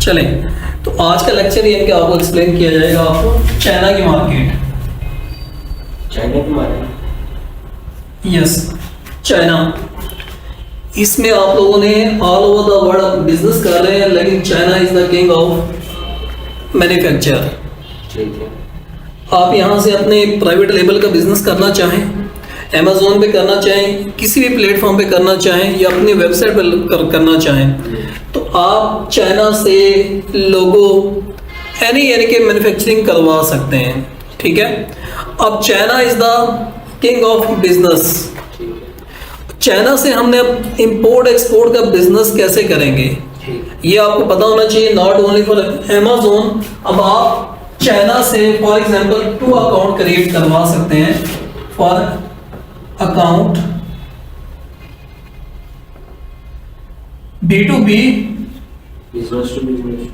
चलें, तो आज का लेक्चर ये कि आपको एक्सप्लेन किया जाएगा आपको चाइना की मार्केट। चाइना की मार्केट? Yes, China. इसमें आप लोगों ने all over the world business कर रहे हैं, लेकिन China is the king of manufacture. ठीक है। आप यहाँ से अपने प्राइवेट लेवल का बिजनेस करना चाहें, अमेजोन पे करना चाहें, किसी भी प्लेटफॉर्म पे करना चाहें या अपनी वेबसाइट पे करना चाहें, तो आप चाइना से लोगो यानी कि मैन्युफैक्चरिंग करवा सकते हैं। ठीक है। अब China is the king of business. China से हमने अब इंपोर्ट एक्सपोर्ट का बिजनेस कैसे करेंगे ये आपको पता होना चाहिए, नॉट ओनली फॉर अमेजोन। अब आप चाइना से फॉर एग्जांपल 2 अकाउंट क्रिएट करवा सकते हैं। For account B2B, business to business.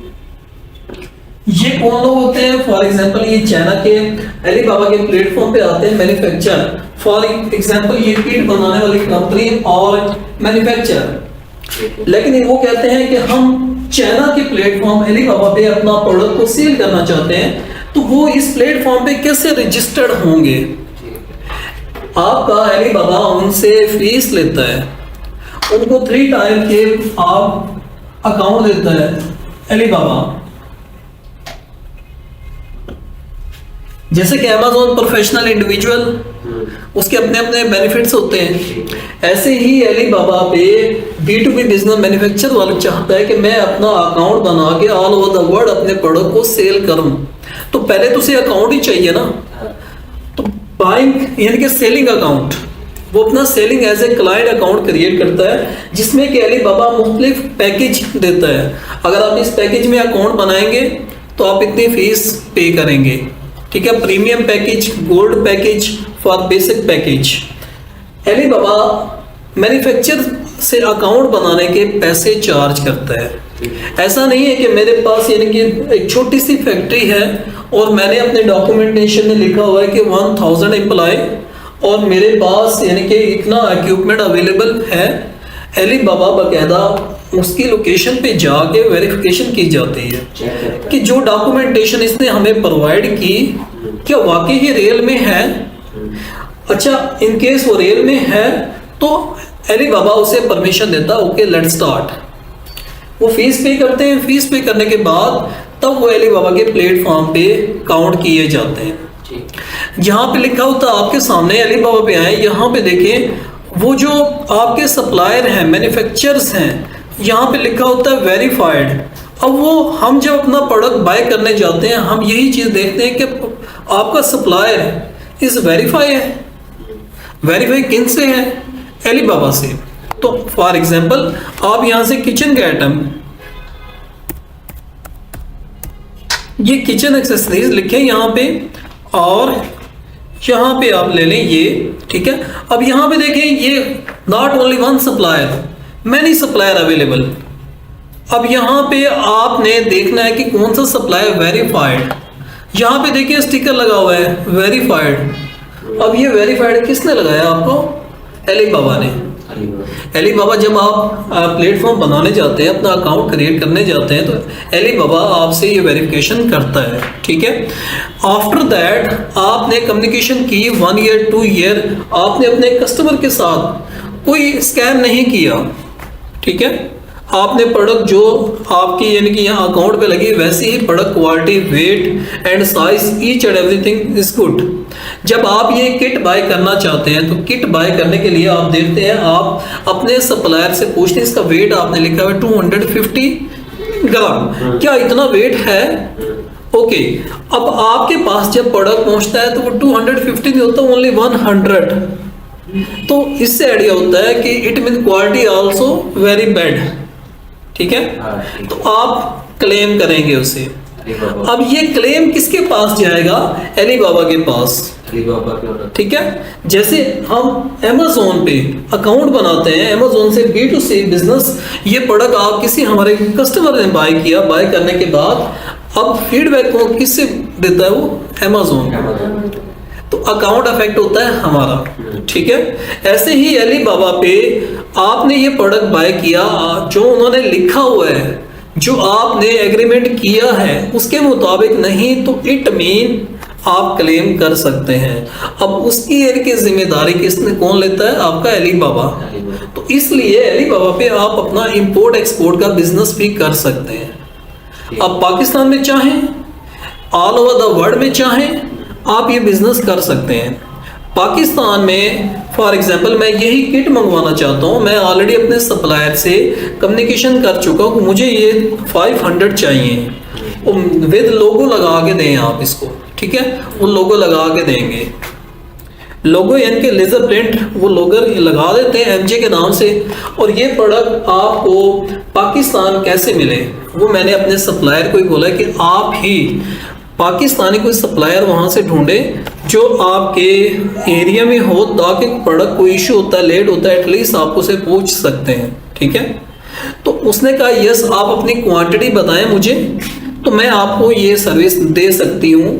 ये कौन लोग होते हैं? फॉर एग्जांपल ये चाइना के अलीबाबा के प्लेटफॉर्म पे आते हैं, मैन्युफैक्चर। फॉर एग्जांपल ये किट बनाने वाली कंपनी और मैन्युफैक्चर, लेकिन वो कहते हैं कि हम चाइना के प्लेटफॉर्म अलीबाबा पे अपना प्रोडक्ट को सेल करना चाहते हैं, तो वो इस प्लेटफॉर्म पे कैसे रजिस्टर्ड होंगे? आपका अलीबाबा उनसे फीस लेता है, उनको 3 टाइम के आप अकाउंट देता है अलीबाबा। जैसे कि अमेजोन प्रोफेशनल इंडिविजुअल, उसके अपने अपने बेनिफिट्स होते हैं, ऐसे ही अलीबाबा पे B2B बिजनेस मैन्युफैक्चर वाला चाहता है कि मैं अपना अकाउंट बना के ऑल ओवर द वर्ल्ड अपने प्रोडक्ट को सेल करूं, तो पहले तो उसे अकाउंट ही चाहिए ना। तो बाइंग यानी कि सेलिंग अकाउंट, वो अपना selling as a client account create करता है, जिसमें कि अलीबाबा मुख्तलिफ पैकेज देता है। अगर आप इस पैकेज में अकाउंट बनाएंगे तो आप इतनी फीस पे करेंगे। ठीक है। Premium package, gold package, for basic package. Alibaba manufacture से अकाउंट बनाने के पैसे चार्ज करता है। ऐसा नहीं है कि मेरे पास यानी कि एक छोटी सी फैक्ट्री है और मैंने अपने डॉक्यूमेंटेशन में लिखा हुआ है कि 1000 एम्प्लॉय और मेरे पास यानी कि इतना इक्विपमेंट अवेलेबल है। अलीबाबा बाकायदा उसकी लोकेशन पे जाके वेरिफिकेशन की जाती है कि जो डॉक्यूमेंटेशन इसने हमें प्रोवाइड की क्या वाकई ही रियल में है। अच्छा, इन केस वो रियल में है तो अलीबाबा उसे परमिशन देता, ओके लेट्स स्टार्ट। वो फीस पे करते हैं, फीस पे करने के बाद तब वो अलीबाबा के प्लेटफॉर्म पे काउंट किए जाते हैं। यहाँ पे लिखा होता है आपके सामने, अलीबाबा पे आए, यहाँ पे देखें वो जो आपके सप्लायर हैं, मैन्युफैक्चरर्स हैं, यहाँ पे लिखा होता है वेरीफाइड। अब वो हम जब अपना प्रोडक्ट बाय करने जाते हैं, हम यही चीज़ देखते हैं कि आपका सप्लायर इस वेरीफाई है। वेरीफाई किन से है? अलीबाबा से। तो फॉर एग्जांपल आप यहाँ से किचन के आइटम, ये किचन एक्सेसरीज लिखे यहाँ पे और यहाँ पे आप ले लें ये। ठीक है। अब यहाँ पे देखें ये not only one supplier, many supplier available. अब यहाँ पे आपने देखना है कि कौन सा सप्लायर वेरीफाइड। यहाँ पे देखिए स्टिकर लगा हुआ है वेरीफाइड। अब ये वेरीफाइड किसने लगाया आपको? अलीबाबा ने। अलीबाबा जब आप प्लेटफॉर्म बनाने जाते हैं, अपना अकाउंट क्रिएट करने जाते हैं, तो अलीबाबा आपसे ये वेरिफिकेशन करता है। ठीक है। आफ्टर दैट आपने कम्युनिकेशन की 1 ईयर 2 ईयर, आपने अपने कस्टमर के साथ कोई स्कैम नहीं किया। ठीक है। आपने प्रोडक्ट जो आपकी यानी कि यहाँ अकाउंट पे लगी वैसी ही product quality, weight and size, each and everything is good. जब आप ये किट बाय करना चाहते हैं तो किट बाय करने के लिए आप देखते हैं, आप अपने सप्लायर से पूछते हैं, इसका वेट आपने लिखा हुआ है 250 ग्राम, क्या इतना वेट है? ओके। अब आपके पास जब प्रोडक्ट पहुंचता है तो वो 250 नहीं होता, ओनली 100। तो इससे आइडिया होता है कि it mean quality also very bad. ठीक है। तो आप क्लेम करेंगे उसे। अब ये क्लेम किसके पास जाएगा? अलीबाबा के पास। ठीक है। जैसे हम अमेजोन पे अकाउंट बनाते हैं, अमेजोन से B2C बिजनेस, ये प्रोडक्ट आप किसी हमारे कस्टमर ने बाय किया, बाय करने के बाद अब फीडबैक को किससे देता है? वो अमेजोन। तो अकाउंट अफेक्ट होता है हमारा। ठीक है। ऐसे ही अलीबाबा पे आपने ये प्रोडक्ट बाय किया, जो उन्होंने लिखा हुआ है जो आपने एग्रीमेंट किया है उसके मुताबिक नहीं तो इट मीन आप क्लेम कर सकते हैं। अब उसकी इनकी जिम्मेदारी किसने कौन लेता है? आपका अली बाबा। तो इसलिए अली बाबा पे आप अपना इंपोर्ट एक्सपोर्ट का बिजनेस भी कर सकते हैं। आप पाकिस्तान में चाहें, ऑल ओवर द वर्ल्ड में चाहें, आप ये बिजनेस कर सकते हैं। पाकिस्तान में फॉर एग्जांपल मैं यही किट मंगवाना चाहता हूँ, मैं ऑलरेडी अपने सप्लायर से कम्युनिकेशन कर चुका हूँ, मुझे ये 500 चाहिए, विद लोगो लगा के दें आप इसको, ठीक है? वो लोगो लगा के देंगे, लोगो यानी कि लेजर प्रिंट वो लोगो लगा देते हैं एमजे के नाम से। और ये प्रोडक्ट आपको पाकिस्तान कैसे मिले, वो मैंने अपने सप्लायर को ही बोला कि आप ही पाकिस्तानी कोई सप्लायर वहाँ से ढूंढे जो आपके एरिया में हो, ताकि प्रोडक्ट कोई इशू होता है, लेट होता है, एटलीस्ट आप उसे पूछ सकते हैं, ठीक है? तो उसने कहा यस, आप अपनी क्वांटिटी बताएं मुझे, तो मैं आपको ये सर्विस दे सकती हूँ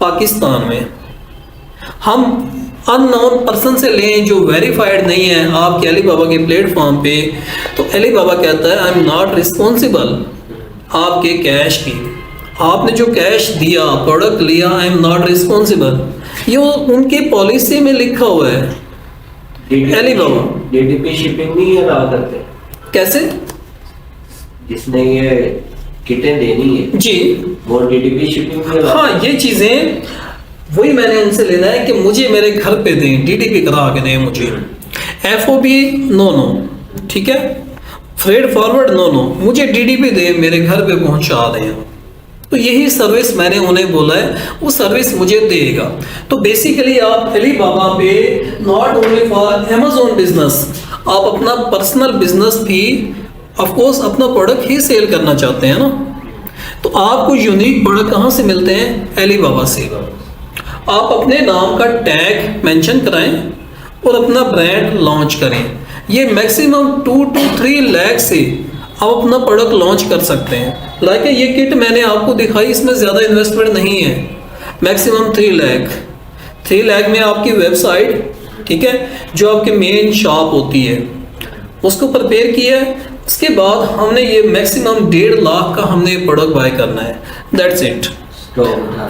पाकिस्तान में। हम अननोन पर्सन से लें जो वेरीफाइड नहीं है आपके अली बाबा के प्लेटफॉर्म पे, तो अली बाबा कहता है आई एम नॉट रिस्पॉन्सिबल आपके कैश की, आपने जो कैश दिया, प्रोडक्ट लिया, आई एम नॉट रिस्पॉन्सिबल। ये उनकी पॉलिसी में लिखा हुआ है अली बाबा। डीटीपी शिपिंग नहीं अदा करते कैसे? जिसने ये किटें देनी है जी, वो डीटीपी शिपिंग में हाँ, ये चीजें वही मैंने उनसे लेना है कि मुझे मेरे घर पे दें, डीटीपी करा के दें मुझे, एफओबी नो, ठीक है, फ्रेड फॉरवर्ड नो, मुझे डीटीपी दें, मेरे घर पे पहुंचा दें। तो यही सर्विस मैंने उन्हें बोला है, वो सर्विस मुझे देगा। तो बेसिकली आप अली बाबा पे not only for Amazon business, आप अपना पर्सनल बिजनेस भी ऑफ कोर्स अपना प्रोडक्ट ही सेल करना चाहते हैं ना, तो आपको यूनिक प्रोडक्ट कहाँ से मिलते हैं? अली बाबा से। आप अपने नाम का टैग मेंशन कराएं और अपना ब्रांड लॉन्च करें। ये मैक्सिमम 2 to 3 लाख से आप अपना प्रोडक्ट लॉन्च कर सकते हैं। लाइक ये किट मैंने आपको दिखाई, इसमें ज़्यादा इन्वेस्टमेंट नहीं है, मैक्सिमम 3 लाख में आपकी वेबसाइट, ठीक है, जो आपकी मेन शॉप होती है उसको प्रिपेयर किया है। उसके बाद हमने ये मैक्सिमम 1.5 लाख का हमने प्रोडक्ट बाय करना है, दैट्स इट।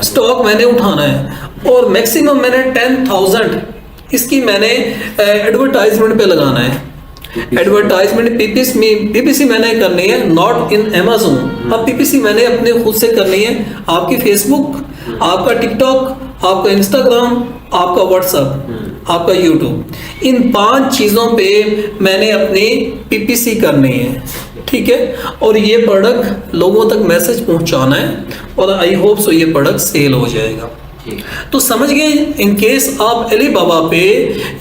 स्टॉक मैंने उठाना है और मैक्सिमम मैंने 10,000 इसकी मैंने एडवर्टाइजमेंट पे लगाना है। एडवर्टाइजमेंट पीपीसी मैंने करनी है, नॉट इन अमेज़न। अब पीपीसी मैंने अपने खुद से करनी है, आपकी फेसबुक, आपका टिकटॉक, आपका इंस्टाग्राम, आपका व्हाट्सएप, आपका यूट्यूब, इन 5 चीज़ों पे मैंने अपनी पीपीसी करनी है, ठीक है? और ये प्रोडक्ट लोगों तक मैसेज पहुंचाना है और आई होप सो ये प्रोडक्ट सेल हो जाएगा। तो समझ गए, इन केस आप अली बाबा पे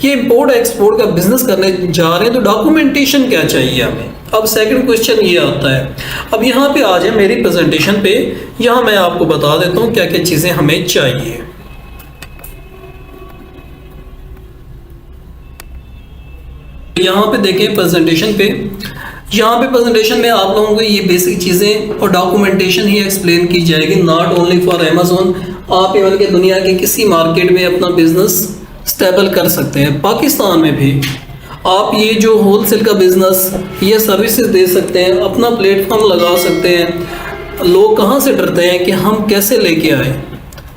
ये इंपोर्ट एक्सपोर्ट का बिजनेस करने जा रहे हैं तो डॉक्यूमेंटेशन क्या चाहिए हमें। अब सेकंड क्वेश्चन ये आता है, अब यहाँ पे आ जाए मेरी प्रेजेंटेशन पे, यहाँ मैं आपको बता देता हूँ क्या क्या चीज़ें हमें चाहिए। यहाँ पे देखें प्रेजेंटेशन पे, यहाँ पे प्रेजेंटेशन में आप लोगों को ये बेसिक चीज़ें और डॉक्यूमेंटेशन ही एक्सप्लेन की जाएगी, नॉट ओनली फॉर अमेज़न। आप इवन के दुनिया के किसी मार्केट में अपना बिजनेस स्टेबल कर सकते हैं। पाकिस्तान में भी आप ये जो होलसेल का बिजनेस, ये सर्विसेज दे सकते हैं, अपना प्लेटफॉर्म लगा सकते हैं। लोग कहाँ से डरते हैं कि हम कैसे लेके आए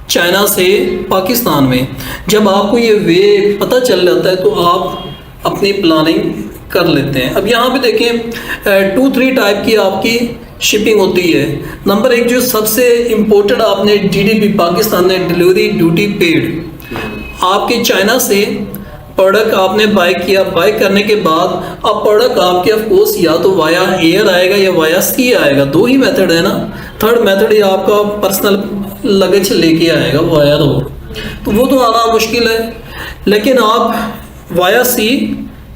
चाइना से पाकिस्तान में, जब आपको ये वे पता चल जाता है तो आप अपनी प्लानिंग कर लेते हैं। अब यहाँ पे देखें 2-3 टाइप की आपकी शिपिंग होती है। नंबर 1 जो सबसे इम्पोर्टेंट, आपने डीडीपी पाकिस्तान ने डिलीवरी ड्यूटी पेड, आपके चाइना से प्रोडक्ट आपने बाय किया, बाय करने के बाद अब प्रोडक्ट आपके ऑफ कोर्स या तो वाया एयर आएगा या वाया सी आएगा, 2 ही मेथड है ना। थर्ड मेथड ये आपका पर्सनल लगेज लेके आएगा वाया रोड, तो वो तो आना मुश्किल है, लेकिन आप वाया सी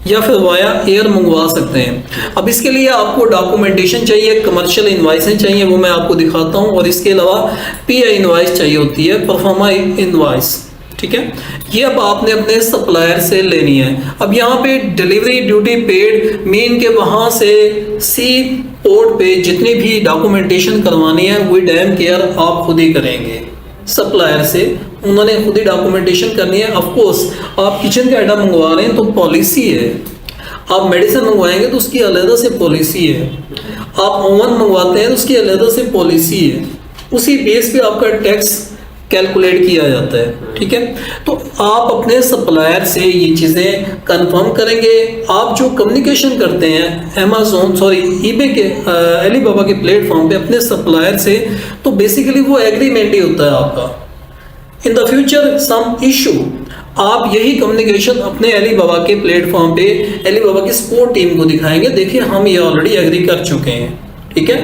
या फिर वाया एयर मंगवा सकते हैं। अब इसके लिए आपको डॉक्यूमेंटेशन चाहिए, कमर्शियल इनवाइसें चाहिए, वो मैं आपको दिखाता हूँ, और इसके अलावा पीआई इनवाइस चाहिए होती है, परफॉर्मा इनवाइस, ठीक है। ये अब आपने अपने सप्लायर से लेनी है। अब यहाँ पे डिलीवरी ड्यूटी पेड मीन के वहाँ से सी पोर्ट पे जितनी भी डॉक्यूमेंटेशन करवानी है वो डैम केयर आप खुद ही करेंगे सप्लायर से, उन्होंने खुद ही डॉक्यूमेंटेशन करनी है। ऑफ कोर्स आप किचन का आइटम मंगवा रहे हैं तो पॉलिसी है आप मेडिसिन मंगवाएंगे तो उसकी अलग से पॉलिसी है, आप ओवन मंगवाते हैं तो उसकी अलग से पॉलिसी है, उसी बेस पे आपका टैक्स कैलकुलेट किया जाता है। ठीक है, तो आप अपने सप्लायर से ये चीज़ें कंफर्म करेंगे। आप जो कम्युनिकेशन करते हैं अमेज़ॉन ईबे के अलीबाबा के प्लेटफॉर्म पे अपने सप्लायर से, तो बेसिकली वो एग्रीमेंट ही होता है आपका। In the future some issue, आप यही कम्युनिकेशन अपने अलीबाबा के प्लेटफॉर्म पे अलीबाबा की सपोर्ट टीम को दिखाएंगे, देखिए हम ये ऑलरेडी एग्री कर चुके हैं। ठीक है,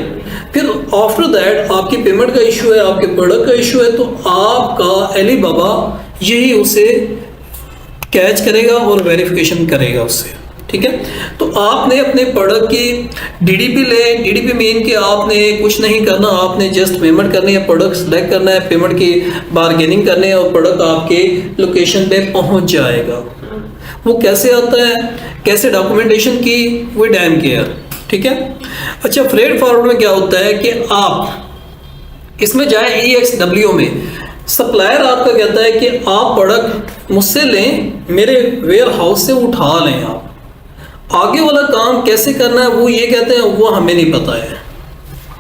फिर आफ्टर दैट आपकी पेमेंट का इशू है, आपके प्रोडक्ट का इशू है, तो आपका अलीबाबा यही उसे कैच करेगा और वेरिफिकेशन करेगा उससे। ठीक है, तो आपने अपने प्रोडक्ट की डीडीपी ले, डीडीपी मीन कि आपने कुछ नहीं करना, आपने जस्ट पेमेंट करनी है, प्रोडक्ट सेलेक्ट करना है, पेमेंट की बार्गेनिंग करनी है और प्रोडक्ट आपके लोकेशन पे पहुंच जाएगा। वो कैसे आता है, कैसे डॉक्यूमेंटेशन की, वो डैम केयर। ठीक है, अच्छा फ्रेट फॉरवर्ड में क्या होता है कि आप इसमें जाए EXW में, सप्लायर आपका कहता है कि आप प्रोडक्ट मुझसे लें, मेरे वेयर हाउस से उठा लें। आप आगे वाला काम कैसे करना है वो ये कहते हैं, वो हमें नहीं पता है,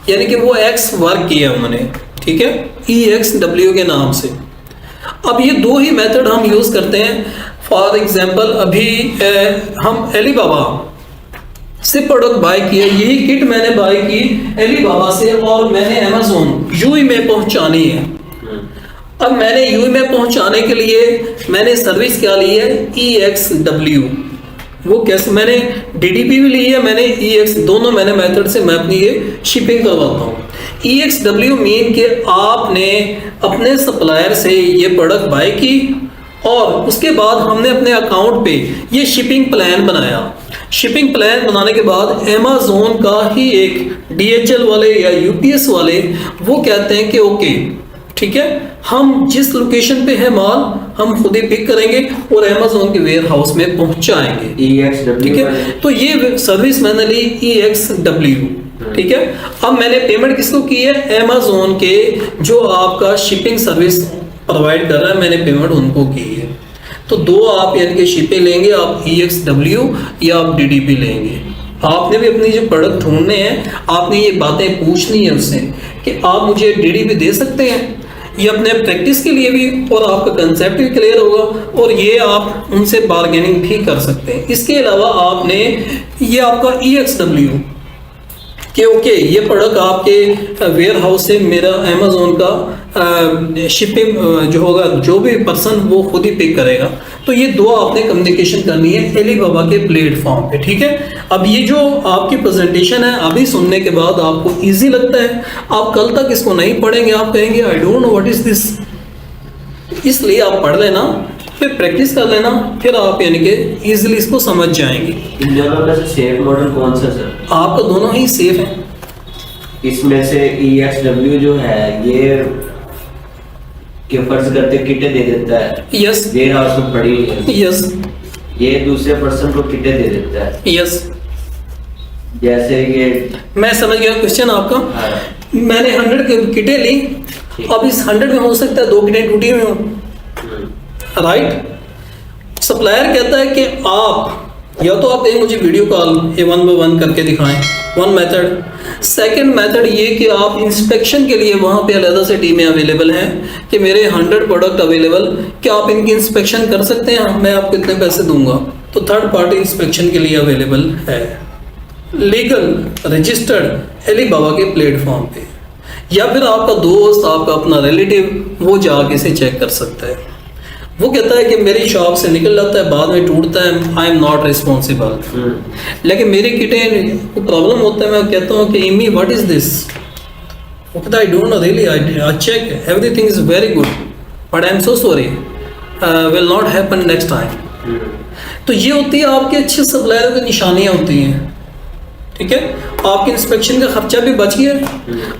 यानी कि वो एक्स वर्क किया उन्होंने। ठीक है, EXW के नाम से। अब ये दो ही मेथड हम यूज़ करते हैं। फॉर एग्जांपल अभी हम अलीबाबा से प्रोडक्ट बाय किया, यही किट मैंने बाय की अलीबाबा से और मैंने अमेज़ॉन यूएई में पहुंचानी है। अब मैंने यूएई में पहुंचाने के लिए मैंने सर्विस क्या ली है, EXW। वो कैसे, मैंने डीडीपी भी ली है, मैंने EX, दोनों मैंने मेथड से मैं अपनी ये शिपिंग करवाता हूँ। EXW मीन के आपने अपने सप्लायर से ये प्रोडक्ट बाय की और उसके बाद हमने अपने अकाउंट पे ये शिपिंग प्लान बनाया। शिपिंग प्लान बनाने के बाद अमेज़ॉन का ही एक DHL वाले या UPS वाले वो कहते हैं कि ओके ठीक है, हम जिस लोकेशन पे है माल हम खुद ही पिक करेंगे और अमेज़ॉन के वेयर हाउस में पहुंचाएंगे। EXW, ठीक है, तो ये सर्विस मैंने ली EXW। ठीक है, अब मैंने पेमेंट किसको की है, अमेज़ॉन के जो आपका शिपिंग सर्विस प्रोवाइड कर रहा है, मैंने पेमेंट उनको की है। तो दो आप यानी कि शिपिंग लेंगे, आप EXW या आप DDP लेंगे। आपने भी अपनी जो प्रोडक्ट ढूंढने हैं, आपने ये बातें पूछनी है उससे कि आप मुझे DDP दे सकते हैं, ये अपने प्रैक्टिस के लिए भी और आपका कंसेप्ट भी क्लियर होगा और ये आप उनसे बार्गेनिंग भी कर सकते हैं। इसके अलावा आपने ये आपका EXW कि ओके ये प्रोडक्ट आपके वेयर हाउस से मेरा अमेज़ॉन का शिपिंग जो होगा, जो भी पर्सन वो खुद ही पिक करेगा। तो ये दो आपने कम्युनिकेशन करनी है अलीबाबा के प्लेटफॉर्म पे। ठीक है, अब ये जो आपकी प्रेजेंटेशन है अभी सुनने के बाद आपको इजी लगता है, आप कल तक इसको नहीं पढ़ेंगे, आप कहेंगे आई don't know what is this. इसलिए आप पढ़ लेना, फिर प्रैक्टिस कर लेना, फिर आप यानी कि इजीली इसको समझ जाएंगे। इन दोनों में से सेफ मॉडल कौन सा सर? आपका दोनों ही सेफ है। इसमें से EXW जो है ये कि फर्ज करते किटें दे देता है, यस वेयर हाउस में पड़ी है, यस, ये दूसरे पर्सन को किटें दे देता है। यस, जैसे ये मैं समझ गया क्वेश्चन आपका। हाँ, मैंने 100 किटें ली, अब इस 100 में हो सकता है 2 किटें टूटी हुई हो, राइट। सप्लायर कहता है कि आप या तो आप एक मुझे वीडियो कॉल ये 1 by 1 करके दिखाएं, वन मेथड। सेकंड मेथड ये कि आप इंस्पेक्शन के लिए वहाँ पे अलग से टीमें अवेलेबल हैं कि मेरे 100 प्रोडक्ट अवेलेबल, क्या आप इनकी इंस्पेक्शन कर सकते हैं, मैं आपको इतने पैसे दूंगा। तो थर्ड पार्टी इंस्पेक्शन के लिए अवेलेबल है, लीगल रजिस्टर्ड अलीबाबा के प्लेटफॉर्म पे, या फिर आपका दोस्त, आपका अपना रिलेटिव वो जाके इसे चेक कर सकता है। वो कहता है कि मेरी शॉप से निकल जाता है, बाद में टूटता है, आई एम नॉट रिस्पॉन्सिबल। लेकिन मेरी किटें को प्रॉब्लम होता है, मैं कहता हूँ कि इमी व्हाट इज दिस, वो कहता है I don't know really, I check everything is very good but I am so sorry, will not happen next time. तो ये होती है आपके अच्छे सप्लायरों की निशानियाँ होती हैं। ठीक है, आपके इंस्पेक्शन का खर्चा भी बच गया,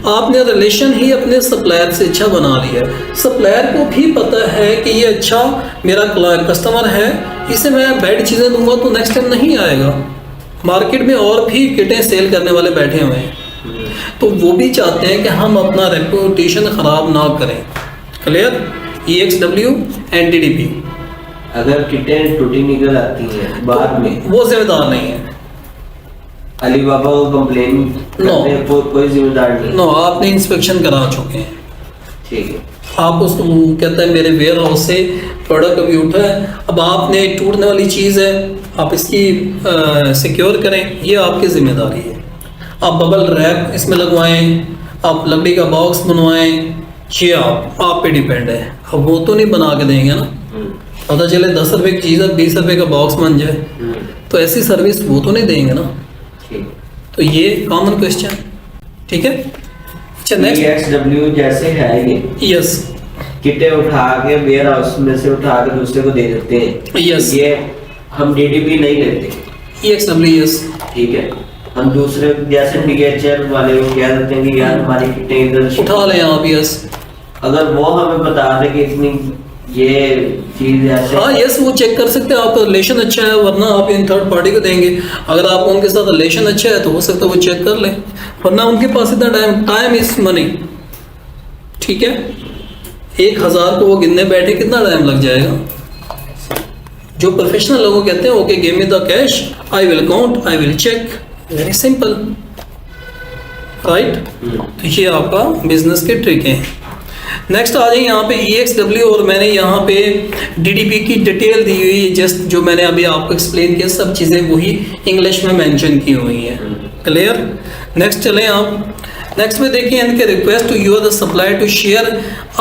आपने रिलेशन ही अपने सप्लायर से अच्छा बना लिया। सप्लायर को भी पता है कि ये अच्छा मेरा कस्टमर है, इसे मैं बैड चीज़ें दूंगा तो नेक्स्ट टाइम नहीं आएगा। मार्केट में और भी किटें सेल करने वाले बैठे हुए हैं, तो वो भी चाहते हैं कि हम अपना रेपुटेशन ख़राब ना करें। क्लियर? EXW एंड DDP अगर किटें टूटी निकल आती हैं बाद में, वो जिम्मेदार नहीं है। अलीबाबा को कंप्लेन करते हैं, कोई जिम्मेदार नहीं। नो, आपने इंस्पेक्शन करा चुके हैं, ठीक है। आप उसको, वो कहता है मेरे वेयर हाउस से प्रोडक्ट अभी उठा है, अब आपने टूटने वाली चीज़ है, आप इसकी सिक्योर करें, ये आपकी जिम्मेदारी है। आप बबल रैप इसमें लगवाएं, आप लकड़ी का बॉक्स बनवाएं, ये आप पे डिपेंड है। अब वो तो नहीं बना के देंगे ना, पता चले 10 रुपए की चीज़ है 20 रुपए का बॉक्स बन जाए, तो ऐसी सर्विस वो तो नहीं देंगे ना। तो ये कॉमन क्वेश्चन, ठीक है। अच्छा नेक्स्ट, EXW जैसे है ये, यस किटे उठा के वेयर हाउस में से उठा के दूसरे को दे देते हैं, यस, ये हम DDP नहीं लेते, EXW, यस, ठीक है। हम दूसरे जैसे DHL वाले को कह देते हैं कि यार हमारी किटे इधर उठा लें आप, यस। अगर वो हमें बता दे कि इतनी ये चीज ऐसे, हाँ यस, वो चेक कर सकते हैं, आपका रिलेशन अच्छा है, वरना आप इन थर्ड पार्टी को देंगे। अगर आप उनके साथ रिलेशन अच्छा है तो हो सकता है वो चेक कर लें, वरना उनके पास इतना टाइम इज मनी, ठीक है। 1000 को वो गिनने बैठे कितना टाइम लग जाएगा। जो प्रोफेशनल लोगों कहते हैं okay give me the cash, I will count, I will check, very simple, right. तो ये आपका बिजनेस के ट्रिक हैं। नेक्स्ट आ जाइए यहाँ पे EXW, और मैंने यहाँ पे DDP की डिटेल दी हुई है, जस्ट जो मैंने अभी आपको एक्सप्लेन किया, सब चीज़ें वही इंग्लिश में मेंशन की हुई हैं, क्लियर। नेक्स्ट चलें आप, नेक्स्ट में देखिए इनके request to you are the supplier to share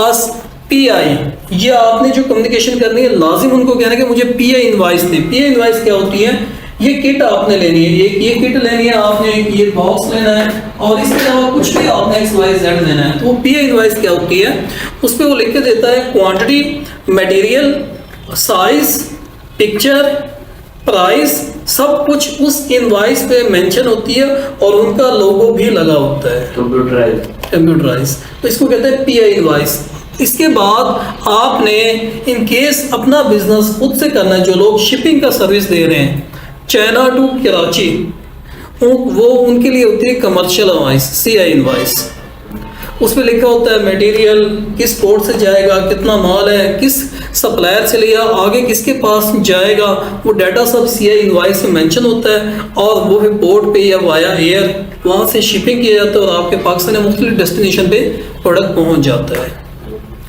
us PI, ये आपने जो कम्युनिकेशन करनी है लाजिम उनको कहना है कि मुझे PI इनवाइस दे। PI इनवाइस क्या होती है, ये किट आपने लेनी है, ये किट लेनी है आपने, ये बॉक्स लेना है, और इसके अलावा कुछ भी आपने XYZ लेना है। तो वो PI इनवाइस क्या होती है, उस पर वो लिख के देता है quantity, material, size, picture, price, सब कुछ उस इनवाइस पे मेंशन होती है, और उनका लोगो भी लगा होता है, कंप्यूटराइज। तो इसको कहते हैं PI इनवाइस। इसके बाद आपने इन केस अपना बिजनेस खुद से करना है, जो लोग शिपिंग का सर्विस दे रहे हैं चाइना टू कराची, वो उनके लिए होती है कमर्शियल इनवाइस, CI इनवाइस। उसमें लिखा होता है मटेरियल किस पोर्ट से जाएगा, कितना माल है, किस सप्लायर से लिया, आगे किसके पास जाएगा, वो डाटा सब CI इनवाइस में मेंशन होता है, और वो भी पोर्ट पे या वाया एयर वहाँ से शिपिंग किया जाता है, और आपके पाकिस्तान में मुख्तलिफ डेस्टिनेशन पे प्रोडक्ट पहुँच जाता है,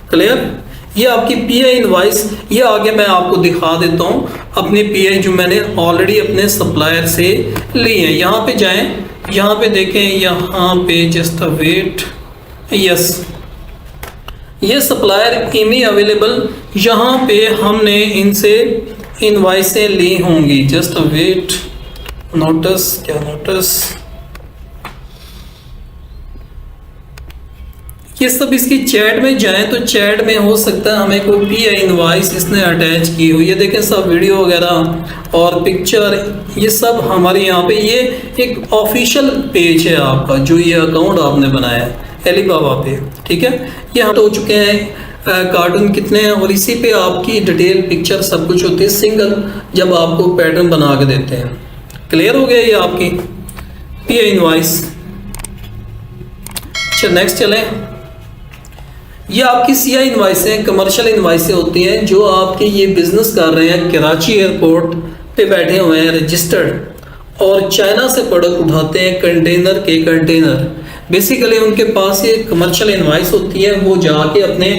क्लियर। ये आपकी PI इनवाइस, ये आगे मैं आपको दिखा देता हूँ अपनी PI जो मैंने ऑलरेडी अपने सप्लायर से ली है। यहाँ पे जाएं, यहाँ पे देखें, यहाँ पे जस्ट अ वेट, यस, ये सप्लायर ईमेल अवेलेबल, यहाँ पे हमने इनसे इनवाइसें ली होंगी, जस्ट अ वेट, नोटिस, क्या नोटिस, ये सब इसकी चैट में जाएं तो चैट में हो सकता है हमें कोई PI इनवाइस इसने अटैच की हुई है, देखें सब वीडियो वगैरह और पिक्चर, ये सब हमारे यहाँ पे, ये एक ऑफिशियल पेज है आपका, जो ये अकाउंट आपने बनाया है अलीबाबा पे, ठीक है। ये हम हो चुके हैं, कार्टून कितने हैं, और इसी पे आपकी डिटेल पिक्चर सब कुछ होती है, सिंगल जब आपको पैटर्न बना के देते हैं। क्लियर हो गया ये आपकी PI इनवाइस। अच्छा नेक्स्ट चलें, ये आपकी CI इनवाइसें, कमर्शियल इनवाइसें होती हैं, जो आपके ये बिजनेस कर रहे हैं, कराची एयरपोर्ट पे बैठे हुए हैं रजिस्टर्ड, और चाइना से प्रोडक्ट उठाते हैं कंटेनर के कंटेनर। बेसिकली उनके पास ये कमर्शियल इनवाइस होती है, वो जाके अपने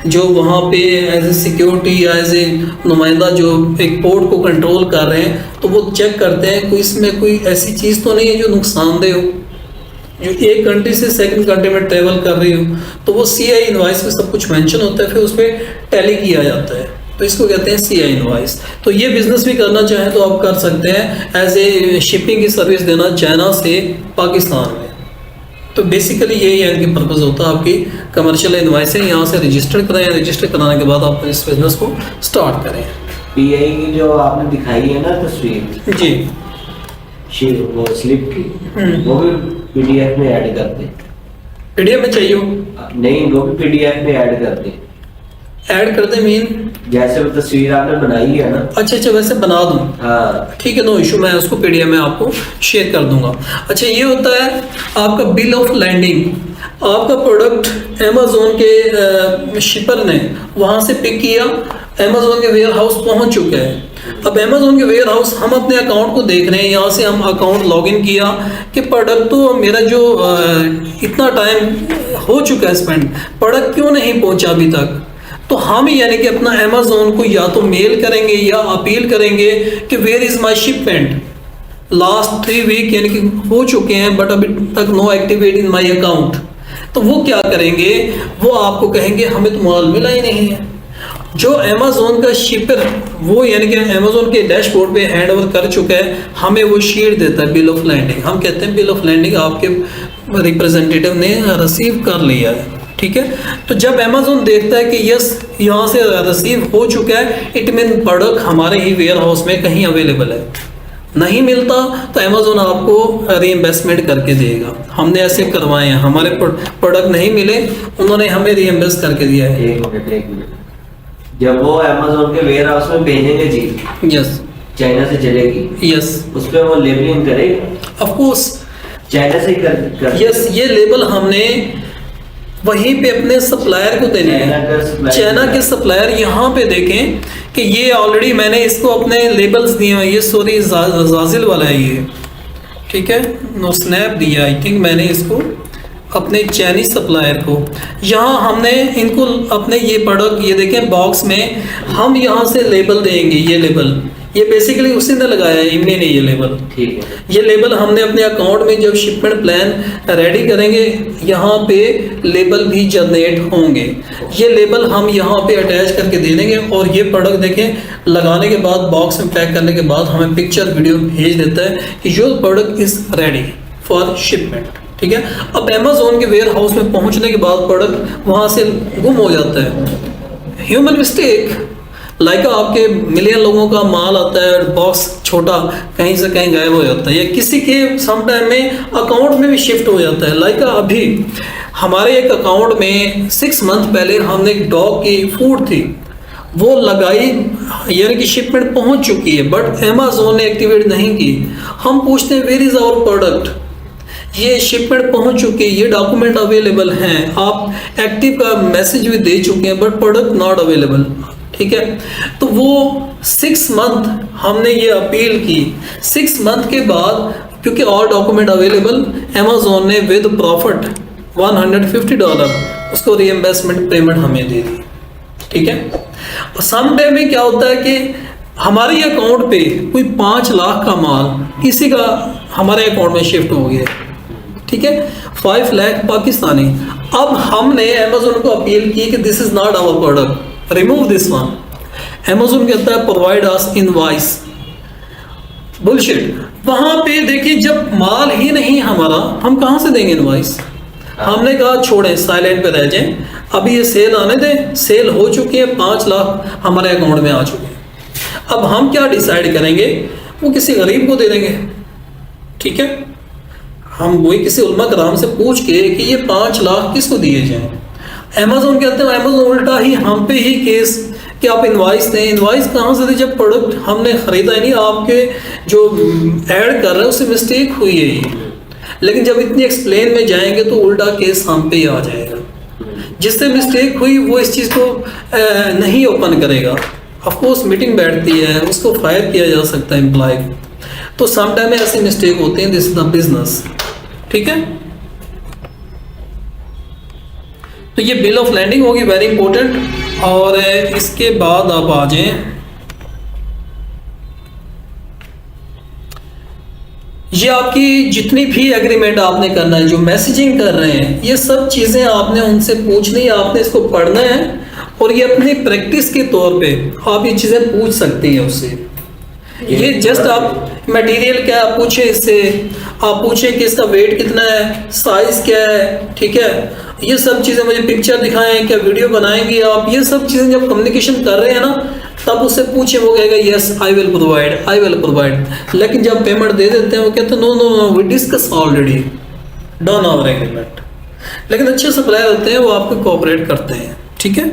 जो वहाँ पे एज ए सिक्योरिटी या एज ए नुमाइंदा जो एक पोर्ट को कंट्रोल कर रहे हैं, तो वो चेक करते हैं कोई इसमें कोई ऐसी चीज़ तो नहीं है जो नुकसानदेह हो, जो एक कंट्री से सेकंड कंट्री में ट्रेवल कर रही हो, तो वो CI इनवाइस में सब कुछ मेंशन होता है, फिर उस पर टैली किया जाता है, तो इसको कहते हैं CI इनवाइस। तो ये बिजनेस भी करना चाहें तो आप कर सकते हैं, एज ए शिपिंग की सर्विस देना चाइना से पाकिस्तान में। तो बेसिकली यही है इनकी पर्पज़ होता है, आपकी कमर्शियल इनवाइस है, यहाँ से रजिस्टर कराएं, रजिस्टर कराने के बाद आप इस बिजनेस को स्टार्ट करें। PI की जो आपने दिखाई है ना तस्वीर, जी, वो स्लिप की, वो भी PDF में ऐड कर दे। PDF में चाहिए हो? नहीं, वो भी PDF में ऐड कर दे। ऐड कर दे मीन जैसे वो तस्वीर आपने बनाई है ना। अच्छा, वैसे बना दूँ? हाँ ठीक है, नो इशू, मैं उसको PDF में आपको शेयर कर दूंगा। अच्छा, ये होता है आपका बिल ऑफ लैंडिंग। आपका प्रोडक्ट अमेजोन के शिपर ने वहाँ से पिक किया, अमेजोन के वेयर हाउस पहुँच चुका है। अब अमेजोन के वेयर हाउस हम अपने अकाउंट को देख रहे हैं, यहाँ से हम अकाउंट लॉगिन किया कि प्रोडक्ट तो मेरा जो इतना टाइम हो चुका है स्पेंड, प्रोडक्ट क्यों नहीं पहुँचा अभी तक। तो हम यानी कि अपना अमेजोन को या तो मेल करेंगे या अपील करेंगे कि where is my shipment, last 3 week यानी कि हो चुके हैं बट अभी तक no activate in my account. तो वो क्या करेंगे, वो आपको कहेंगे हमें तो माल मिला ही नहीं है। जो अमेजोन का शिपर वो यानी कि अमेजोन के डैशबोर्ड पे हैंड ओवर कर चुका है, हमें वो शीट देता है बिल ऑफ लैंडिंग। हम कहते हैं बिल ऑफ लैंडिंग आपके रिप्रेजेंटेटिव ने रिसीव कर लिया है, ठीक है। तो जब अमेजोन देखता है कि यस यहाँ से रिसीव हो चुका है, इट मीन प्रोडक्ट हमारे ही वेयर हाउस में कहीं अवेलेबल है। नहीं मिलता तो अमेजोन आपको रीइंवेस्टमेंट करके देगा। हमने ऐसे करवाए हैं, हमारे प्रोडक्ट नहीं मिले, उन्होंने हमें रीइंवेस्ट करके दिया है। एक मिनट, जब वो अमेजोन के वेयर हाउस में भेजेंगे चीज, यस, चाइना से चलेगी, यस, उस पर वो लेबलिंग करेगा ऑफ कोर्स, चाइना से ही कर यस। ये लेबल हमने वहीं पे अपने सप्लायर को देने हैं। चाइना के सप्लायर यहाँ पे देखें कि ये ऑलरेडी मैंने इसको अपने लेबल्स दिए हैं। ये सॉरी जाजिल वाला है ये, ठीक है, नो स्नैप दिया आई थिंक मैंने इसको अपने चाइनीज सप्लायर को। यहाँ हमने इनको अपने ये प्रोडक्ट ये देखें बॉक्स में हम यहाँ से लेबल देंगे। ये लेबल ये बेसिकली उसी ने लगाया है, इमनी ने ये लेबल, ठीक है। ये लेबल हमने अपने अकाउंट में जब शिपमेंट प्लान रेडी करेंगे यहाँ पे लेबल भी जनरेट होंगे। ये लेबल हम यहाँ पे अटैच करके दे देंगे और ये प्रोडक्ट देखें लगाने के बाद बॉक्स में पैक करने के बाद हमें पिक्चर वीडियो भेज देता है कि your product is ready for shipment, ठीक है। अब अमेजोन के वेयर हाउस में पहुँचने के बाद प्रोडक्ट वहाँ से गुम हो जाता है। ह्यूमन मिस्टेक, लाइक आपके मिलियन लोगों का माल आता है, बॉक्स छोटा कहीं से कहीं गायब हो जाता है, या किसी के सम टाइम में अकाउंट में भी शिफ्ट हो जाता है। लाइक अभी हमारे एक अकाउंट में 6 मंथ पहले हमने एक डॉग की फूड थी वो लगाई, यानी कि शिपमेंट पहुंच चुकी है बट अमेजोन ने एक्टिवेट नहीं की। हम पूछते हैं वेयर इज़ आवर प्रोडक्ट, ये शिपमेंट पहुंच चुकी है, ये डॉक्यूमेंट अवेलेबल हैं, आप एक्टिव का मैसेज भी दे चुके हैं बट प्रोडक्ट नॉट अवेलेबल, ठीक है। तो वो 6 मंथ हमने ये अपील की। 6 मंथ के बाद क्योंकि ऑल डॉक्यूमेंट अवेलेबल, अमेजोन ने विद प्रॉफिट $150 उसको रीइंवेस्टमेंट पेमेंट हमें दे दी, ठीक है। और सम टाइम में क्या होता है कि हमारे अकाउंट पे कोई 5 लाख का माल किसी का हमारे अकाउंट में शिफ्ट हो गया, ठीक है, 5 लाख पाकिस्तानी। अब हमने अमेजोन को अपील की कि this is not our product, remove this one. Amazon कहता है प्रोवाइड अस इनवॉइस, बुलशिट। वहां पे देखिए जब माल ही नहीं हमारा, हम कहां से देंगे इनवॉइस। हमने कहा छोड़े, साइलेंट पे रह जाएं, अभी ये सेल आने दें। सेल हो चुकी है, 5 लाख हमारे अकाउंट में आ चुके हैं। अब हम क्या डिसाइड करेंगे, वो किसी गरीब को दे देंगे, ठीक है। हम वही किसी उलमा कराम से पूछ के कि ये 5 लाख किसको दिए जाएं। अमेजोन कहते हैं, अमेजोन उल्टा ही हम पे ही केस कि आप इनवाइस दें। इनवाइस कहाँ से दें जब प्रोडक्ट हमने ख़रीदा ही नहीं, आपके जो ऐड कर रहे हैं उससे मिस्टेक हुई है ये। लेकिन जब इतनी एक्सप्लेन में जाएंगे तो उल्टा केस हम पे ही आ जाएगा। जिससे मिस्टेक हुई वो इस चीज़ को नहीं ओपन करेगा। ऑफकोर्स मीटिंग बैठती है, उसको फायर किया जा सकता है एम्प्लॉय। तो सम टाइम में ऐसी मिस्टेक होती है, दिस इज द बिजनेस, ठीक है। तो ये बिल ऑफ लैंडिंग होगी वेरी इंपॉर्टेंट। और इसके बाद आप आ जाएं, ये आपकी जितनी भी एग्रीमेंट आपने करना है, जो मैसेजिंग कर रहे हैं, ये सब चीज़ें आपने उनसे पूछनी है, आपने इसको पढ़ना है और ये अपनी प्रैक्टिस के तौर पे आप ये चीज़ें पूछ सकती हैं उससे। ये जस्ट आप मटेरियल क्या पूछे इससे, आप पूछे कि इसका वेट कितना है, साइज क्या है, ठीक है। ये सब चीज़ें मुझे पिक्चर दिखाएं, क्या वीडियो बनाएंगे आप, ये सब चीज़ें जब कम्युनिकेशन कर रहे हैं ना, तब उससे पूछे, वो कहेगा yes I will provide, I will provide. लेकिन जब पेमेंट दे देते हैं वो कहते हैं no no no we discuss already done our agreement. लेकिन अच्छे सप्लायर होते हैं, वो आपको कोऑपरेट करते हैं, ठीक है।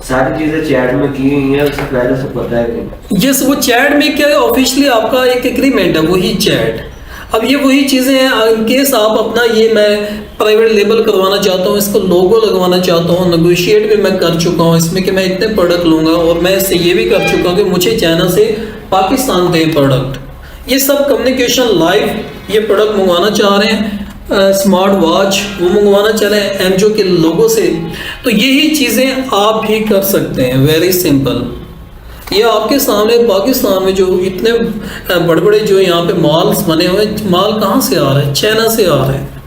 सारी चीजें चैट में की हुई है, उससे पहले से पता है। यस, वो चैट में क्या है, ऑफिशियली आपका एक एग्रीमेंट है, वही चैट। अब ये वही चीज़ें हैं, इन केस आप अपना ये मैं प्राइवेट लेबल करवाना चाहता हूँ, इसको लोगो लगवाना चाहता हूँ, नेगोशिएट भी मैं कर चुका हूँ इसमें कि मैं इतने प्रोडक्ट लूँगा, और मैं इससे ये भी कर चुका हूँ कि मुझे चाइना से पाकिस्तान दे प्रोडक्ट। ये सब कम्युनिकेशन लाइव ये प्रोडक्ट मंगवाना चाह रहे हैं, स्मार्ट वॉच वो मंगवाना चाह रहे हैं एमजो के लोगों से। तो यही चीज़ें आप भी कर सकते हैं, वेरी सिंपल। ये आपके सामने पाकिस्तान में जो इतने बड़े बड़े जो यहाँ पे मॉल्स बने हुए हैं, माल कहाँ से आ रहे हैं? चाइना से आ रहे हैं,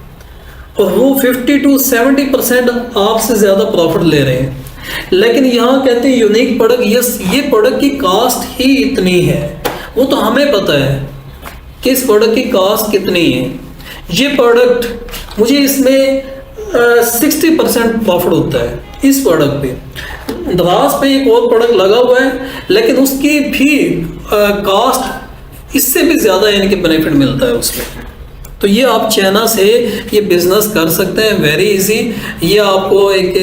और वो 50 to 70% आपसे ज़्यादा प्रॉफिट ले रहे हैं। लेकिन यहाँ कहते हैं यूनिक प्रोडक्ट, यस ये प्रोडक्ट की कास्ट ही इतनी है, वो तो हमें पता है कि इस प्रोडक्ट की कास्ट कितनी है। ये प्रोडक्ट मुझे इसमें 60% प्रॉफिट होता है इस प्रोडक्ट पे। दराज पे एक और प्रोडक्ट लगा हुआ है, लेकिन उसकी भी कास्ट इससे भी ज़्यादा यानी कि बेनिफिट मिलता है उसमें। तो ये आप चाइना से ये बिजनेस कर सकते हैं, वेरी इजी। ये आपको एक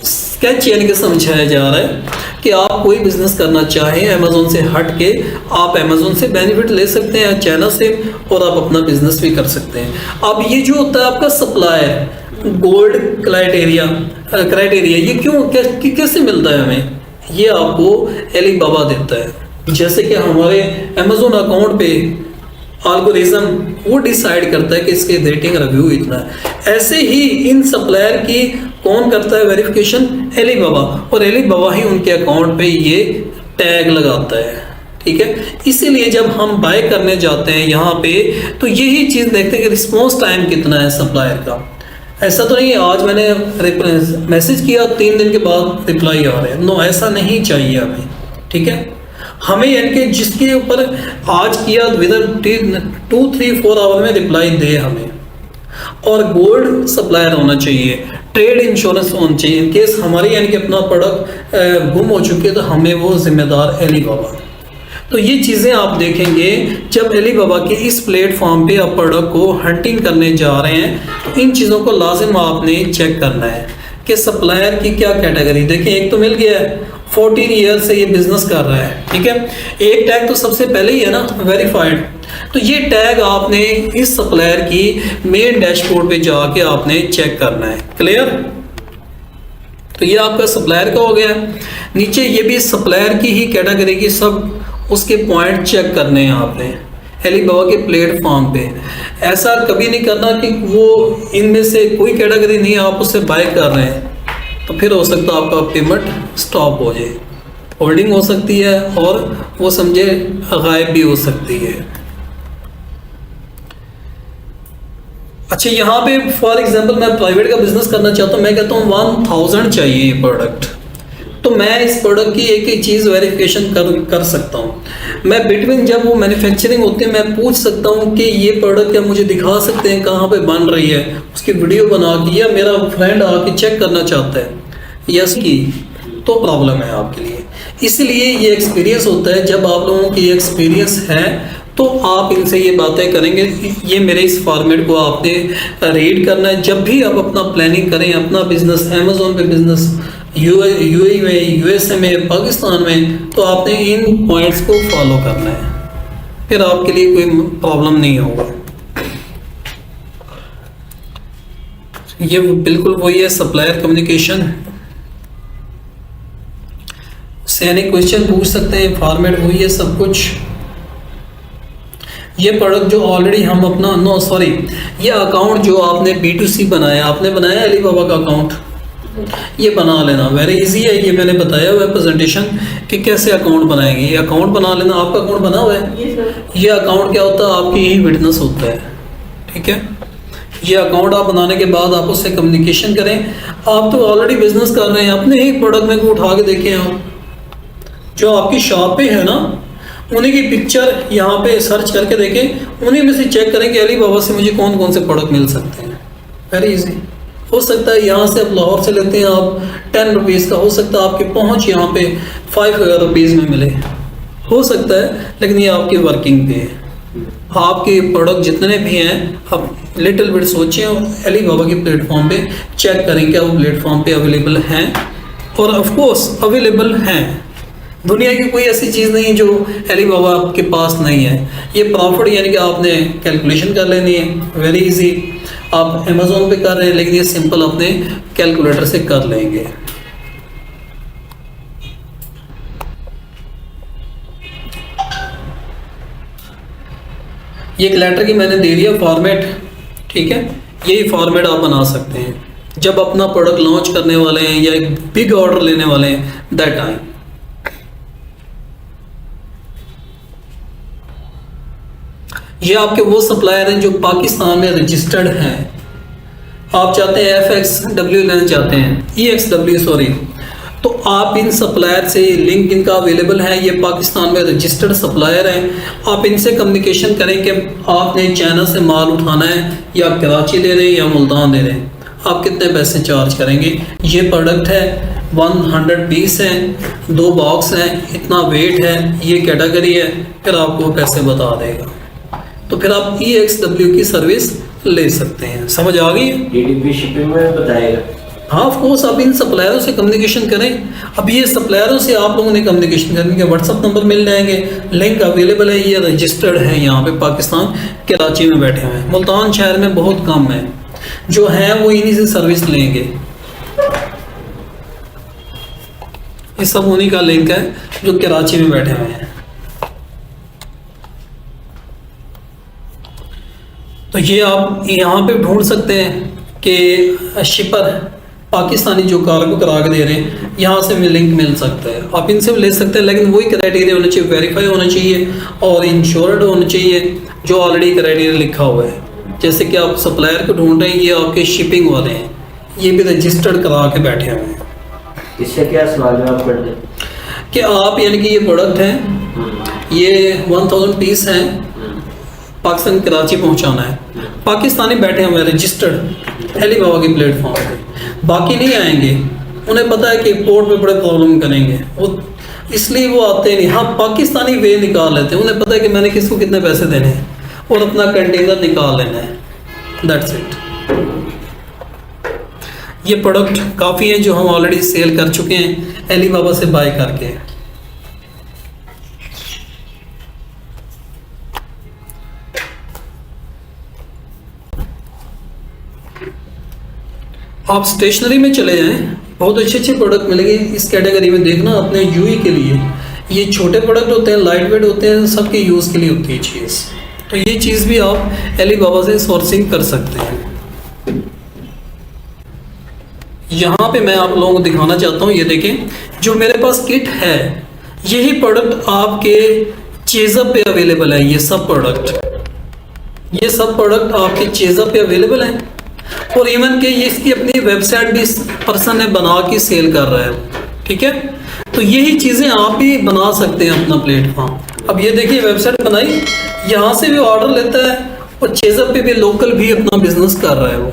स्केच यानी कि समझाया जा रहा है कि आप कोई बिजनेस करना चाहें अमेज़ोन से हट के, आप अमेज़ोन से बेनिफिट ले सकते हैं चाइना से, और आप अपना बिजनेस भी कर सकते हैं। अब ये जो होता है आपका सप्लायर गोल्ड क्राइटेरिया ये क्यों कैसे मिलता है हमें? ये आपको एलीबाबा देता है। जैसे कि हमारे अमेज़ोन अकाउंट पे एल्गोरिज्म वो डिसाइड करता है कि इसके रेटिंग रिव्यू इतना है, ऐसे ही इन सप्लायर की कौन करता है वेरिफिकेशन? एलीबाबा, और एलीबाबा ही उनके अकाउंट पे ये टैग लगाता है, ठीक है। इसीलिए जब हम बाय करने जाते हैं यहाँ पे तो यही चीज़ देखते हैं कि रिस्पॉन्स टाइम कितना है सप्लायर का। ऐसा तो नहीं है आज मैंने मैसेज किया 3 दिन के बाद रिप्लाई आ रहे हैं, नो ऐसा नहीं चाहिए हमें, ठीक है। हमें यानी कि जिसके ऊपर आज किया विदिन 2-3-4 आवर में रिप्लाई दे हमें, और गोल्ड सप्लायर होना चाहिए, ट्रेड इंश्योरेंस होना चाहिए। केस हमारी यानी कि अपना प्रोडक्ट गुम हो चुके तो हमें वो जिम्मेदार एलीबाबा। तो ये चीज़ें आप देखेंगे जब एलीबाबा के इस प्लेटफॉर्म पे आप प्रोडक्ट को हंटिंग करने जा रहे हैं, तो इन चीज़ों को लाजिम आपने चेक करना है कि सप्लायर की क्या कैटेगरी। देखिए एक तो मिल गया है 14 ईयर से ये बिजनेस कर रहा है, ठीक है। एक टैग तो सबसे पहले ही है ना वेरीफाइड, तो ये टैग आपने इस सप्लायर की मेन डैशबोर्ड पे जाके आपने चेक करना है, क्लियर। तो ये आपका सप्लायर का हो गया। नीचे ये भी सप्लायर की ही कैटेगरी की सब उसके पॉइंट चेक करने हैं आपने एलीबाबा के प्लेटफॉर्म पे। ऐसा कभी नहीं करना कि वो इनमें से कोई कैटेगरी नहीं आप उससे बाय कर रहे हैं, तो फिर हो सकता है आपका पेमेंट स्टॉप हो जाए, होल्डिंग हो सकती है और वो समझे गायब भी हो सकती है। अच्छा यहाँ पे फॉर एग्जांपल मैं प्राइवेट का बिजनेस करना चाहता हूँ, मैं कहता हूँ 1000 चाहिए ये प्रोडक्ट, तो मैं इस प्रोडक्ट की एक एक चीज़ वेरिफिकेशन कर सकता हूँ। मैं बिटवीन जब वो मैन्युफैक्चरिंग होती है मैं पूछ सकता हूँ कि ये प्रोडक्ट क्या मुझे दिखा सकते हैं कहाँ पे बन रही है, उसकी वीडियो बना के, या मेरा फ्रेंड आके चेक करना चाहता है यस की, तो प्रॉब्लम है आपके लिए। इसलिए ये एक्सपीरियंस होता है, जब आप लोगों की एक्सपीरियंस है तो आप इनसे ये बातें करेंगे। ये मेरे इस फॉर्मेट को आपने रीड करना है जब भी आप अपना प्लानिंग करें, अपना बिजनेस अमेज़ोन पे बिजनेस यूएई में, यूएसए में, पाकिस्तान में, तो आपने इन पॉइंट्स को फॉलो करना है, फिर आपके लिए कोई प्रॉब्लम नहीं होगा। ये बिल्कुल वही है सप्लायर कम्युनिकेशन, उससे यानी क्वेश्चन पूछ सकते हैं, फॉर्मेट वही है सब कुछ। ये प्रोडक्ट जो ऑलरेडी हम अपना ये अकाउंट जो आपने B2C बनाया, आपने बनाया अलीबाबा का अकाउंट, ये बना लेना वेरी इजी है। ये मैंने बताया हुआ है प्रेजेंटेशन कि कैसे अकाउंट बनाएंगे। ये अकाउंट बना लेना, आपका अकाउंट बना हुआ है, ये अकाउंट क्या होता है आपकी यही विटनेस होता है, ठीक है। ये अकाउंट आप बनाने के बाद आप उससे कम्युनिकेशन करें। आप तो ऑलरेडी बिजनेस कर रहे हैं, अपने ही प्रोडक्ट में को उठा के देखें, आप जो आपकी शॉप पे है ना उन्हीं की पिक्चर यहाँ पे सर्च करके देखें, उन्हीं में से चेक करें कि अलीबाबा से मुझे कौन कौन से प्रोडक्ट मिल सकते हैं। Very easy. हो सकता है यहाँ से आप लाहौर से लेते हैं आप 10 रुपीज़ का, हो सकता है आपकी पहुँच यहाँ पे 5 रुपीज़ में मिले, हो सकता है, लेकिन ये आपकी वर्किंग पे है। आपके प्रोडक्ट जितने भी हैं आप लिटिल बिट सोचें, अलीबाबा के प्लेटफॉर्म पे चेक करें क्या वो प्लेटफॉर्म पे अवेलेबल हैं, और ऑफ कोर्स अवेलेबल हैं, दुनिया की कोई ऐसी चीज़ नहीं जो अली बाबा के पास नहीं है। ये प्रॉफिट यानी कि आपने कैलकुलेशन कर लेनी है, वेरी इजी। आप अमेज़ोन पे कर रहे हैं लेकिन ये सिंपल अपने कैलकुलेटर से कर लेंगे। ये एक लेटर की मैंने दे दिया फॉर्मेट, ठीक है। यही फॉर्मेट आप बना सकते हैं जब अपना प्रोडक्ट लॉन्च करने वाले हैं या एक बिग ऑर्डर लेने वाले हैं, दैट टाइम। ये आपके वो सप्लायर हैं जो पाकिस्तान में रजिस्टर्ड हैं। आप चाहते हैं FXW लेना चाहते हैं, EXW सॉरी, तो आप इन सप्लायर से, लिंक इनका अवेलेबल है, ये पाकिस्तान में रजिस्टर्ड सप्लायर हैं। आप इनसे कम्युनिकेशन करें कि आपने चाइना से माल उठाना है या कराची दे रहे हैं या मुल्तान दे रहे हैं, आप कितने पैसे चार्ज करेंगे। ये प्रोडक्ट है 100 पीस हैं, 2 बॉक्स हैं, इतना वेट है, ये कैटेगरी है, फिर आपको पैसे बता देगा। तो फिर आप EXW की सर्विस ले सकते हैं। समझ आ गई? DDP शिपिंग में बताएगा। हाँ ऑफ कोर्स, आप इन सप्लायरों से कम्युनिकेशन करें। अब ये सप्लायरों से आप लोगों ने कम्युनिकेशन करने के व्हाट्सअप नंबर मिल जाएंगे, लिंक अवेलेबल है, ये रजिस्टर्ड है यहाँ पे पाकिस्तान कराची में बैठे हुए हैं। मुल्तान शहर में बहुत कम है, जो है वो इन्हीं से सर्विस लेंगे। ये सब उन्हीं का लिंक है जो कराची में बैठे हुए हैं। तो ये आप यहाँ पे ढूंढ सकते हैं कि शिपर पाकिस्तानी जो कार्गो करा के दे रहे हैं, यहाँ से भी लिंक मिल सकता है, आप इनसे भी ले सकते हैं। लेकिन वही क्राइटेरिया होना चाहिए, वेरीफाई होना चाहिए और इंश्योर्ड होना चाहिए, जो ऑलरेडी क्राइटेरिया लिखा हुआ है। जैसे कि आप सप्लायर को ढूंढ रहे हैं, ये आपके शिपिंग वाले हैं, ये भी रजिस्टर्ड करा के बैठे हुए हैं। इससे क्या सवाल जवाब कर दें कि आप यानी कि ये प्रोडक्ट हैं, ये 1000 पीस हैं, पाकिस्तान कराची पहुंचाना है, पाकिस्तानी बैठे हुए रजिस्टर्ड अली बाबा के प्लेटफॉर्म पे, बाकी नहीं आएंगे। उन्हें पता है कि पोर्ट पे बड़े प्रॉब्लम करेंगे, वो इसलिए वो आते नहीं। हाँ पाकिस्तानी वे निकाल लेते हैं, उन्हें पता है कि मैंने किसको कितने पैसे देने हैं और अपना कंटेनर निकाल लेना है, दैट्स इट। ये प्रोडक्ट काफ़ी हैं जो हम ऑलरेडी सेल कर चुके हैं अली बाबा से बाय करके। आप स्टेशनरी में चले जाएं, बहुत अच्छे अच्छे प्रोडक्ट मिलेंगे इस कैटेगरी में। देखना अपने यूई के लिए, ये छोटे प्रोडक्ट होते हैं, लाइट वेट होते हैं, सबके यूज़ के लिए होती है चीज़। तो ये चीज़ भी आप अली बाबा से सोर्सिंग कर सकते हैं। यहाँ पे मैं आप लोगों को दिखाना चाहता हूँ, ये देखें जो मेरे पास किट है, यही प्रोडक्ट आपके चेज़अप पे अवेलेबल है। ये सब प्रोडक्ट आपके चेज़अप पे अवेलेबल हैं और इवन के ये इसकी अपनी वेबसाइट भी इस पर्सन ने बना के सेल कर रहा है, ठीक है। तो यही चीज़ें आप भी बना सकते हैं अपना प्लेटफॉर्म। अब ये देखिए वेबसाइट बनाई, यहाँ से भी ऑर्डर लेता है और चेज़अप पे भी लोकल भी अपना बिजनेस कर रहा है वो।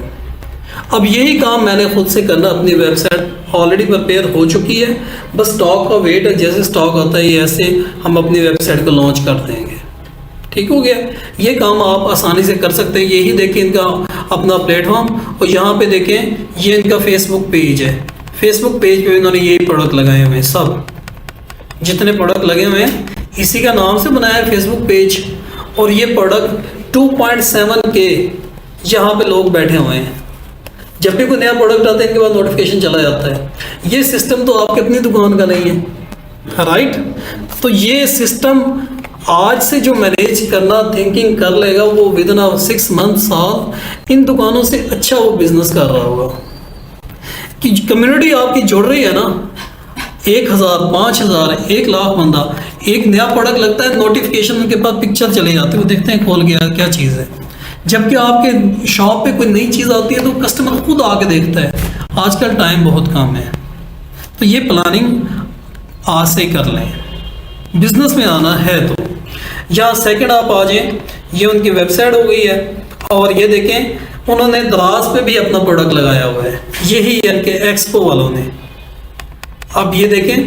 अब यही काम मैंने खुद से करना, अपनी वेबसाइट ऑलरेडी प्रिपेयर हो चुकी है, बस स्टॉक का वेट है, जैसे स्टॉक आता है ऐसे हम अपनी वेबसाइट को लॉन्च कर देंगे। ठीक हो गया, ये काम आप आसानी से कर सकते हैं। यही देखें इनका अपना प्लेटफॉर्म, और यहाँ पे देखें ये इनका फेसबुक पेज है। फेसबुक पेज पे इन्होंने यही प्रोडक्ट लगाए हुए हैं, सब जितने प्रोडक्ट लगे हुए हैं इसी का नाम से बनाया है फेसबुक पेज। और ये प्रोडक्ट 2.7 के यहाँ पे लोग बैठे हुए हैं। जब भी कोई नया प्रोडक्ट आता है इनके बाद नोटिफिकेशन चला जाता है। ये सिस्टम तो आपकी अपनी दुकान का नहीं है, राइट। तो ये सिस्टम आज से जो मैनेज करना, थिंकिंग कर लेगा, वो विद इन 6 मंथ, साल इन दुकानों से अच्छा वो बिजनेस कर रहा होगा। कि कम्युनिटी आपकी जुड़ रही है ना, 1000, 5000, 1 लाख बंदा, एक नया प्रोडक्ट लगता है, नोटिफिकेशन उनके पास पिक्चर चले जाते हैं, वो देखते हैं खोल गया क्या चीज़ है। जबकि आपके शॉप पे कोई नई चीज़ आती है तो कस्टमर खुद आके देखता है। आजकल टाइम बहुत कम है, तो ये प्लानिंग आज से कर लें, बिजनेस में आना है तो। यहाँ सेकंड आप आ जाएं, ये उनकी वेबसाइट हो गई है। और ये देखें उन्होंने दराज पे भी अपना प्रोडक्ट लगाया हुआ है, यही इनके एक्सपो वालों ने। अब ये देखें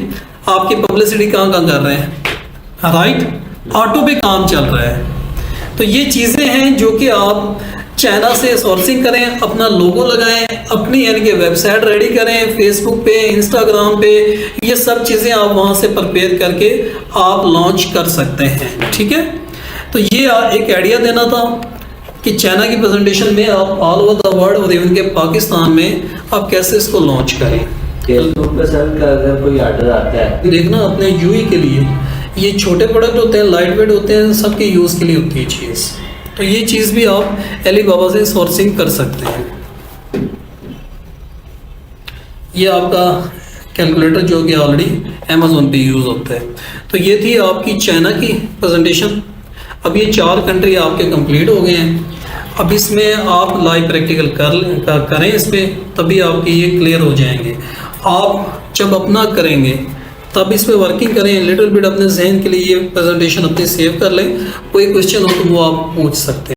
आपकी पब्लिसिटी कहाँ कर रहे हैं, राइट, ऑटो पे काम चल रहा है। तो ये चीज़ें हैं जो कि आप चाइना से सोर्सिंग करें, अपना लोगो लगाएं, अपनी यानी कि वेबसाइट रेडी करें, फेसबुक पे, इंस्टाग्राम पे, ये सब चीज़ें आप वहाँ से प्रिपेयर करके आप लॉन्च कर सकते हैं। ठीक है, तो ये एक आइडिया देना था कि चाइना की प्रेजेंटेशन में आप ऑल ओवर द वर्ल्ड और इवन के पाकिस्तान में आप कैसे इसको लॉन्च करें। फेसबुक पे सर का अगर कोई ऑर्डर आता है, देखना अपने यूई के लिए, ये छोटे प्रोडक्ट होते हैं, लाइट वेट होते हैं, सबके यूज़ के लिए होती है चीज़, तो ये चीज़ भी आप अलीबाबा से सोर्सिंग कर सकते हैं। ये आपका कैलकुलेटर जो कि ऑलरेडी अमेज़ोन पे यूज़ होता है। तो ये थी आपकी चाइना की प्रेजेंटेशन। अब ये 4 कंट्री आपके कंप्लीट हो गए हैं। अब इसमें आप लाइव प्रैक्टिकल करें इस पर, तभी आपके ये क्लियर हो जाएंगे। आप जब अपना करेंगे तब इस पर वर्किंग करें, लिटिल बिट अपने जहन के लिए ये प्रेजेंटेशन अपने सेव कर लें। कोई क्वेश्चन हो तो वो आप पूछ सकते हैं।